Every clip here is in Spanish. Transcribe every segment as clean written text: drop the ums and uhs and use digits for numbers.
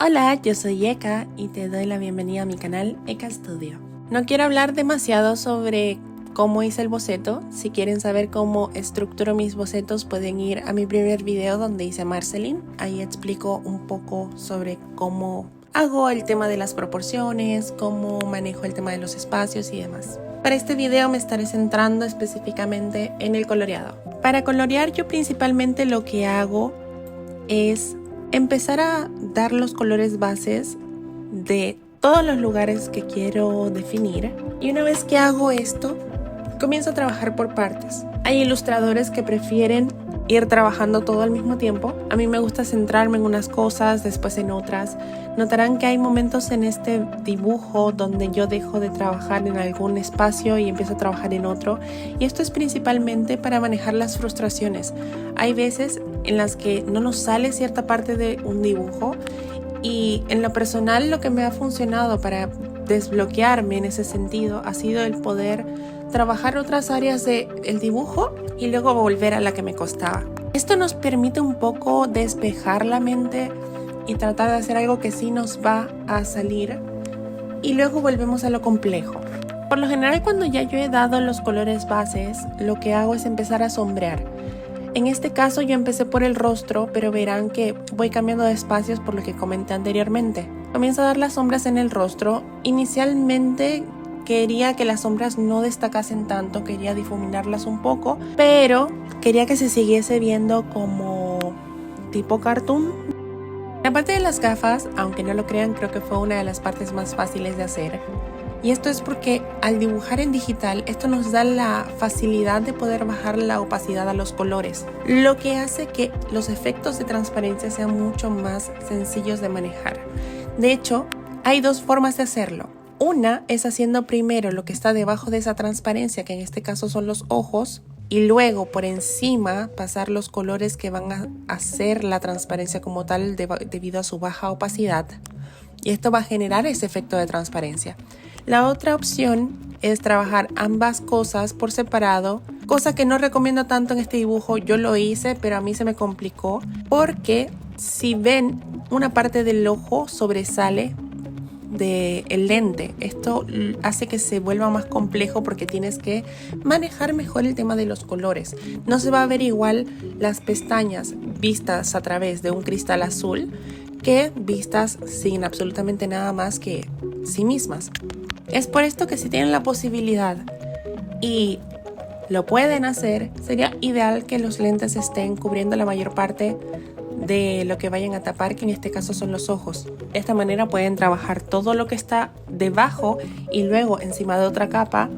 Hola, yo soy Eka y te doy la bienvenida a mi canal Eka Studio. No quiero hablar demasiado sobre cómo hice el boceto. Si quieren saber cómo estructuro mis bocetos, pueden ir a mi primer video donde hice Marceline. Ahí explico un poco sobre cómo hago el tema de las proporciones, cómo manejo el tema de los espacios y demás. Para este video me estaré centrando específicamente en el coloreado. Para colorear yo principalmente lo que hago es empezar a dar los colores bases de todos los lugares que quiero definir, y una vez que hago esto comienzo a trabajar por partes. Hay ilustradores que prefieren ir trabajando todo al mismo tiempo. A mí me gusta centrarme en unas cosas, después en otras. Notarán que hay momentos en este dibujo donde yo dejo de trabajar en algún espacio y empiezo a trabajar en otro, y esto es principalmente para manejar las frustraciones. Hay veces en las que no nos sale cierta parte de un dibujo, y en lo personal lo que me ha funcionado para desbloquearme en ese sentido ha sido el poder trabajar otras áreas del dibujo y luego volver a la que me costaba. Esto nos permite un poco despejar la mente y tratar de hacer algo que sí nos va a salir, y luego volvemos a lo complejo. Por lo general, cuando ya yo he dado los colores bases, lo que hago es empezar a sombrear. En este caso yo empecé por el rostro, pero verán que voy cambiando de espacios por lo que comenté anteriormente. Comienzo a dar las sombras en el rostro. Inicialmente quería que las sombras no destacasen tanto, quería difuminarlas un poco, pero quería que se siguiese viendo como tipo cartoon. La parte de las gafas, aunque no lo crean, creo que fue una de las partes más fáciles de hacer. Y esto es porque al dibujar en digital, esto nos da la facilidad de poder bajar la opacidad a los colores, lo que hace que los efectos de transparencia sean mucho más sencillos de manejar. De hecho, hay dos formas de hacerlo. Una es haciendo primero lo que está debajo de esa transparencia, que en este caso son los ojos, y luego por encima pasar los colores que van a hacer la transparencia como tal debido a su baja opacidad. Y esto va a generar ese efecto de transparencia. La otra opción es trabajar ambas cosas por separado, cosa que no recomiendo tanto en este dibujo. Yo lo hice, pero a mí se me complicó porque si ven, una parte del ojo sobresale del lente. Esto hace que se vuelva más complejo porque tienes que manejar mejor el tema de los colores. No se va a ver igual las pestañas vistas a través de un cristal azul que vistas sin absolutamente nada más que sí mismas. Es por esto que si tienen la posibilidad y lo pueden hacer, sería ideal que los lentes estén cubriendo la mayor parte de lo que vayan a tapar, que en este caso son los ojos. De esta manera pueden trabajar todo lo que está debajo y luego encima de otra capa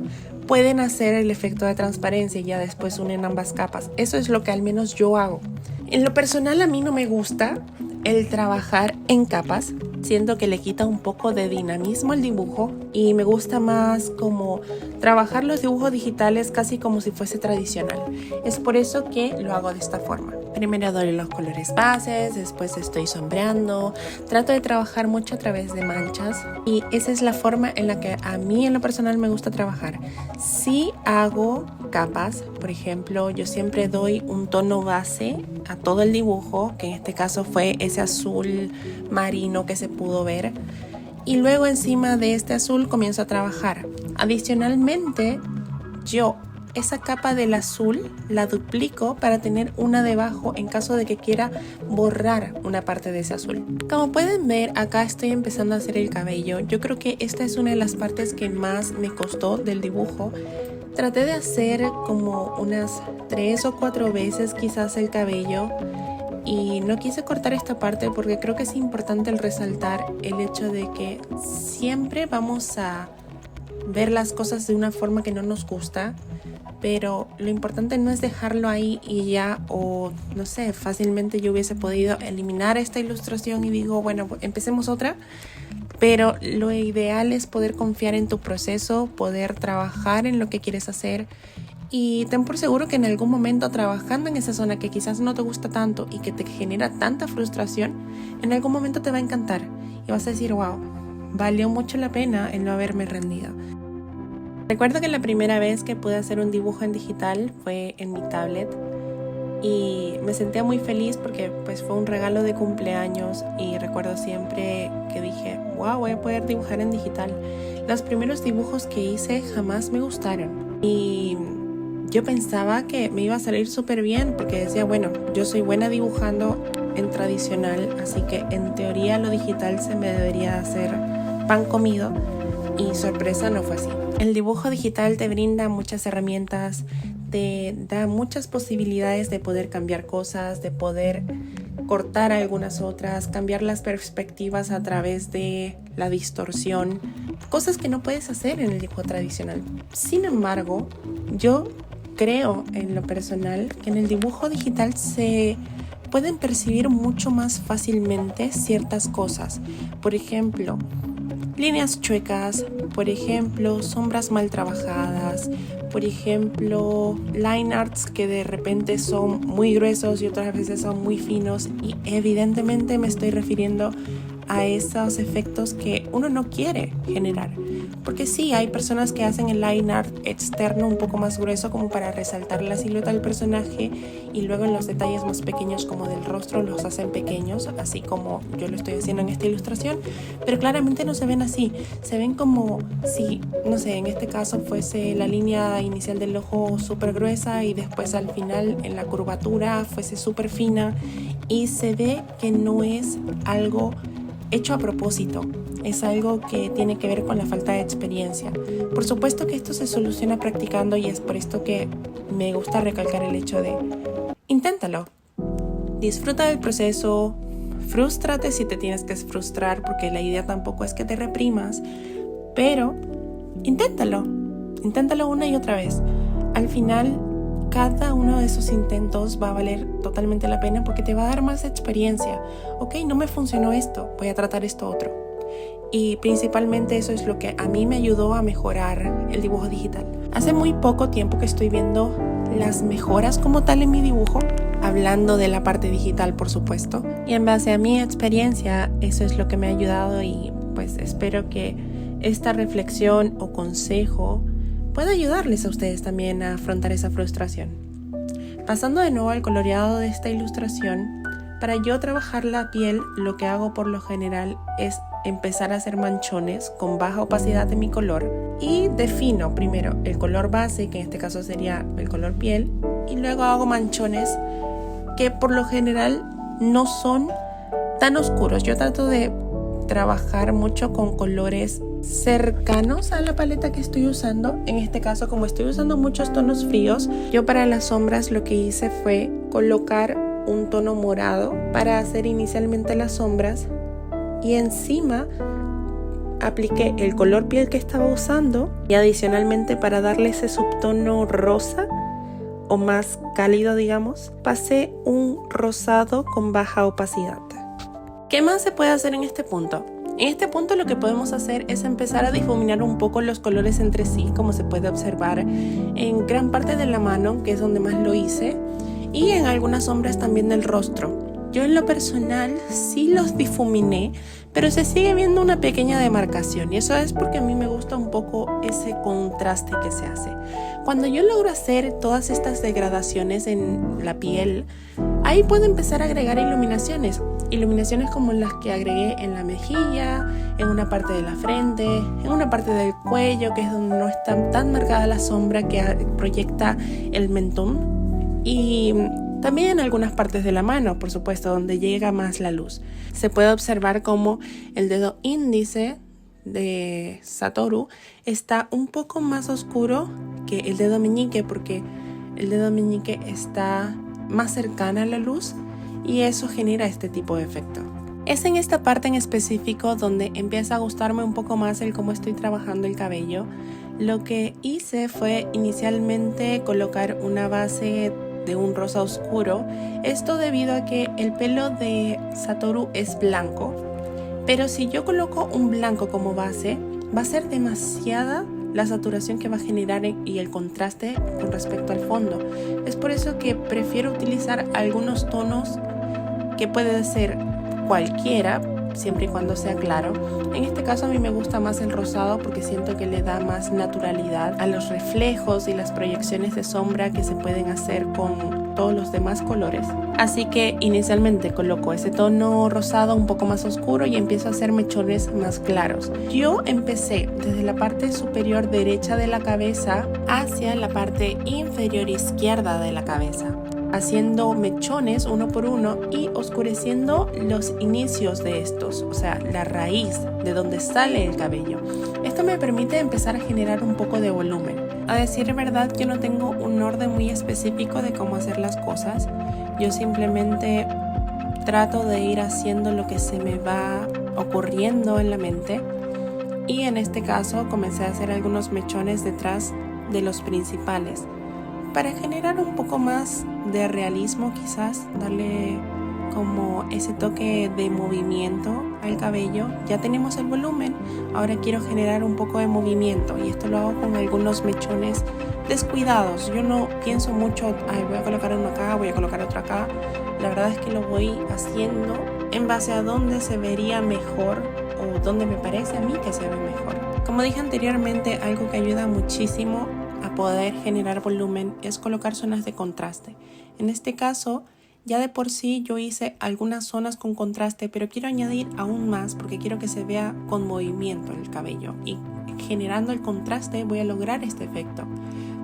pueden hacer el efecto de transparencia y ya después unen ambas capas. Eso es lo que al menos yo hago. En lo personal a mí no me gusta el trabajar en capas. Siento que le quita un poco de dinamismo al dibujo y me gusta más como trabajar los dibujos digitales casi como si fuese tradicional. Es por eso que lo hago de esta forma. Primero doy los colores bases, después estoy sombreando. Trato de trabajar mucho a través de manchas y esa es la forma en la que a mí en lo personal me gusta trabajar. Si hago capas, por ejemplo, yo siempre doy un tono base a todo el dibujo, que en este caso fue ese azul marino que se pudo ver, y luego encima de este azul comienzo a trabajar. Adicionalmente, yo esa capa del azul la duplico para tener una debajo en caso de que quiera borrar una parte de ese azul. Como pueden ver, acá estoy empezando a hacer el cabello. Yo creo que esta es una de las partes que más me costó del dibujo. Traté de hacer como unas 3 o 4 veces quizás el cabello, y no quise cortar esta parte porque creo que es importante el resaltar el hecho de que siempre vamos a ver las cosas de una forma que no nos gusta, pero lo importante no es dejarlo ahí y ya, o no sé, fácilmente yo hubiese podido eliminar esta ilustración y digo, bueno, empecemos otra. Pero lo ideal es poder confiar en tu proceso, poder trabajar en lo que quieres hacer, y ten por seguro que en algún momento trabajando en esa zona que quizás no te gusta tanto y que te genera tanta frustración, en algún momento te va a encantar y vas a decir, wow, valió mucho la pena el no haberme rendido. Recuerdo que la primera vez que pude hacer un dibujo en digital fue en mi tablet. y me sentía muy feliz porque pues fue un regalo de cumpleaños y recuerdo siempre que dije, wow, voy a poder dibujar en digital. Los primeros dibujos que hice jamás me gustaron y yo pensaba que me iba a salir súper bien porque decía, bueno, yo soy buena dibujando en tradicional, así que en teoría lo digital se me debería hacer pan comido, y sorpresa, no fue así. El dibujo digital te brinda muchas herramientas, te da muchas posibilidades de poder cambiar cosas, de poder cortar algunas otras, cambiar las perspectivas a través de la distorsión, cosas que no puedes hacer en el dibujo tradicional. Sin embargo, yo creo en lo personal que en el dibujo digital se pueden percibir mucho más fácilmente ciertas cosas. Por ejemplo, líneas chuecas, por ejemplo, sombras mal trabajadas, por ejemplo, line arts que de repente son muy gruesos y otras veces son muy finos, y evidentemente me estoy refiriendo a esos efectos que uno no quiere generar. Porque sí, hay personas que hacen el line art externo un poco más grueso como para resaltar la silueta del personaje, y luego en los detalles más pequeños como del rostro los hacen pequeños, así como yo lo estoy haciendo en esta ilustración, pero claramente no se ven así, se ven como si, no sé, en este caso fuese la línea inicial del ojo súper gruesa y después al final en la curvatura fuese súper fina, y se ve que no es algo hecho a propósito, es algo que tiene que ver con la falta de experiencia. Por supuesto que esto se soluciona practicando, y es por esto que me gusta recalcar el hecho de inténtalo, disfruta del proceso, frústrate si te tienes que frustrar, porque la idea tampoco es que te reprimas, pero inténtalo una y otra vez. Al final, cada uno de esos intentos va a valer totalmente la pena porque te va a dar más experiencia. Ok, no me funcionó esto, voy a tratar esto otro. Y principalmente eso es lo que a mí me ayudó a mejorar el dibujo digital. Hace muy poco tiempo que estoy viendo las mejoras como tal en mi dibujo, hablando de la parte digital, por supuesto. Y en base a mi experiencia, eso es lo que me ha ayudado, y pues espero que esta reflexión o consejo puede ayudarles a ustedes también a afrontar esa frustración. Pasando de nuevo al coloreado de esta ilustración, para yo trabajar la piel, lo que hago por lo general es empezar a hacer manchones con baja opacidad de mi color, y defino primero el color base, que en este caso sería el color piel, y luego hago manchones que por lo general no son tan oscuros. Yo trato de trabajar mucho con colores cercanos a la paleta que estoy usando. En este caso, como estoy usando muchos tonos fríos, yo para las sombras lo que hice fue colocar un tono morado para hacer inicialmente las sombras, y encima apliqué el color piel que estaba usando, y adicionalmente para darle ese subtono rosa o más cálido, digamos, pasé un rosado con baja opacidad. ¿Qué más se puede hacer en este punto? En este punto lo que podemos hacer es empezar a difuminar un poco los colores entre sí, como se puede observar en gran parte de la mano, que es donde más lo hice, y en algunas sombras también del rostro. Yo en lo personal sí los difuminé, pero se sigue viendo una pequeña demarcación, y eso es porque a mí me gusta un poco ese contraste que se hace. Cuando yo logro hacer todas estas degradaciones en la piel, ahí puedo empezar a agregar iluminaciones como las que agregué en la mejilla, en una parte de la frente, en una parte del cuello, que es donde no está tan marcada la sombra que proyecta el mentón, y también en algunas partes de la mano, por supuesto, donde llega más la luz. Se puede observar cómo el dedo índice de Satoru está un poco más oscuro que el dedo meñique, porque el dedo meñique está más cercana a la luz, y eso genera este tipo de efecto. Es en esta parte en específico donde empieza a gustarme un poco más el cómo estoy trabajando el cabello. Lo que hice fue inicialmente colocar una base de un rosa oscuro, esto debido a que el pelo de Satoru es blanco, pero si yo coloco un blanco como base, va a ser demasiada la saturación que va a generar y el contraste con respecto al fondo. Es por eso que prefiero utilizar algunos tonos que puede ser cualquiera, siempre y cuando sea claro. En este caso a mí me gusta más el rosado porque siento que le da más naturalidad a los reflejos y las proyecciones de sombra que se pueden hacer con todos los demás colores. Así que inicialmente coloco ese tono rosado un poco más oscuro y empiezo a hacer mechones más claros. Yo empecé desde la parte superior derecha de la cabeza hacia la parte inferior izquierda de la cabeza, haciendo mechones uno por uno y oscureciendo los inicios de estos, o sea, la raíz de donde sale el cabello. Esto me permite empezar a generar un poco de volumen. A decir verdad, yo no tengo un orden muy específico de cómo hacer las cosas. Yo simplemente trato de ir haciendo lo que se me va ocurriendo en la mente. Y en este caso comencé a hacer algunos mechones detrás de los principales, para generar un poco más de realismo, quizás darle como ese toque de movimiento al cabello. Ya tenemos el volumen, ahora quiero generar un poco de movimiento y esto lo hago con algunos mechones descuidados. Yo no pienso mucho, voy a colocar uno acá, voy a colocar otro acá. La verdad es que lo voy haciendo en base a dónde se vería mejor o dónde me parece a mí que se ve mejor. Como dije anteriormente, algo que ayuda muchísimo a poder generar volumen es colocar zonas de contraste. En este caso, ya de por sí yo hice algunas zonas con contraste, pero quiero añadir aún más porque quiero que se vea con movimiento el cabello, y generando el contraste voy a lograr este efecto.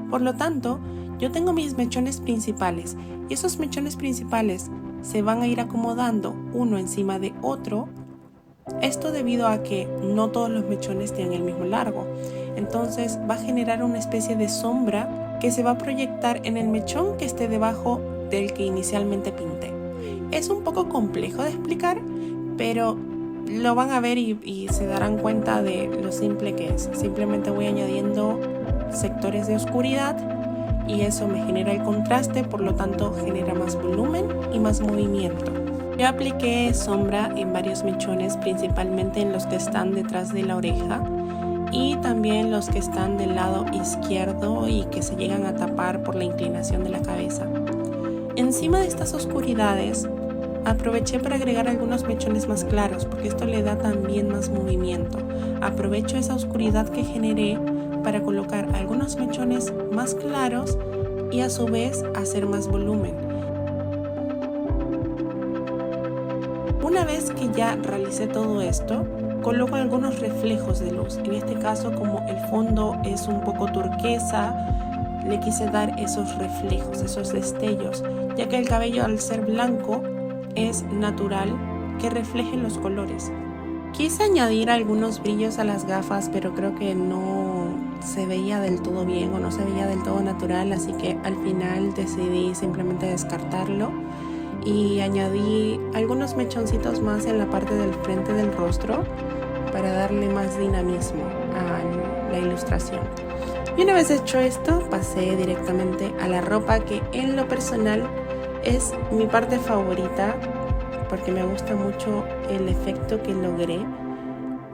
Por lo tanto, yo tengo mis mechones principales y esos mechones principales se van a ir acomodando uno encima de otro. Esto debido a que no todos los mechones tienen el mismo largo. Entonces va a generar una especie de sombra que se va a proyectar en el mechón que esté debajo del que inicialmente pinté. Es un poco complejo de explicar, pero lo van a ver y se darán cuenta de lo simple que es. Simplemente voy añadiendo sectores de oscuridad y eso me genera el contraste, por lo tanto genera más volumen y más movimiento. Yo apliqué sombra en varios mechones, principalmente en los que están detrás de la oreja y también los que están del lado izquierdo y que se llegan a tapar por la inclinación de la cabeza. Encima de estas oscuridades aproveché para agregar algunos mechones más claros porque esto le da también más movimiento. Aprovecho esa oscuridad que generé para colocar algunos mechones más claros y a su vez hacer más volumen. Una vez que ya realicé todo esto, coloco algunos reflejos de luz. En este caso, como el fondo es un poco turquesa, le quise dar esos reflejos, esos destellos, ya que el cabello, al ser blanco, es natural que refleje los colores. Quise añadir algunos brillos a las gafas, pero creo que no se veía del todo bien o no se veía del todo natural, así que al final decidí simplemente descartarlo y añadí algunos mechoncitos más en la parte del frente del rostro para darle más dinamismo a la ilustración. Y una vez hecho esto, pasé directamente a la ropa, que en lo personal es mi parte favorita porque me gusta mucho el efecto que logré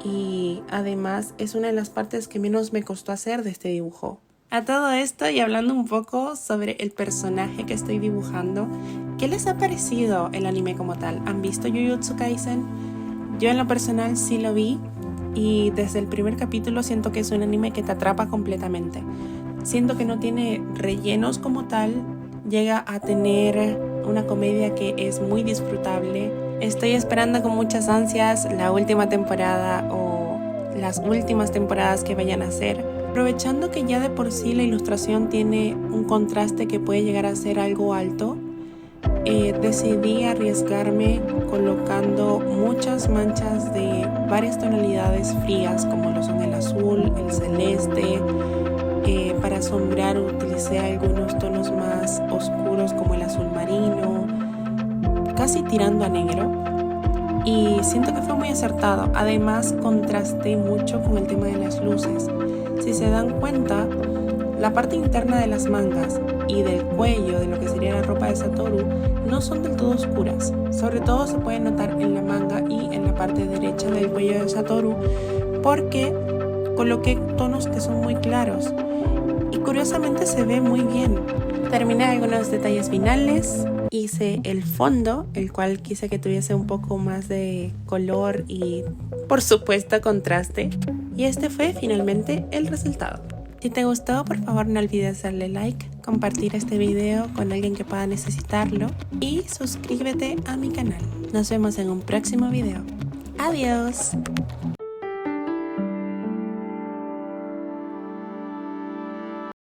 y además es una de las partes que menos me costó hacer de este dibujo. A todo esto, y hablando un poco sobre el personaje que estoy dibujando, ¿qué les ha parecido el anime como tal? ¿Han visto Jujutsu Kaisen? Yo en lo personal sí lo vi y desde el primer capítulo siento que es un anime que te atrapa completamente. Siento que no tiene rellenos como tal, llega a tener una comedia que es muy disfrutable. Estoy esperando con muchas ansias la última temporada o las últimas temporadas que vayan a hacer. Aprovechando que ya de por sí la ilustración tiene un contraste que puede llegar a ser algo alto, decidí arriesgarme colocando muchas manchas de varias tonalidades frías, como lo son el azul, el celeste. Para sombrear utilicé algunos tonos más oscuros como el azul marino, casi tirando a negro, y siento que fue muy acertado. Además contrasté mucho con el tema de las luces. Si se dan cuenta, la parte interna de las mangas y del cuello de lo que sería la ropa de Satoru no son del todo oscuras. Sobre todo se puede notar en la manga y en la parte derecha del cuello de Satoru porque coloqué tonos que son muy claros y curiosamente se ve muy bien. Terminé algunos detalles finales, hice el fondo, el cual quise que tuviese un poco más de color y por supuesto contraste, y este fue finalmente el resultado. Si te gustó, por favor no olvides darle like, compartir este video con alguien que pueda necesitarlo y suscríbete a mi canal. Nos vemos en un próximo video. ¡Adiós!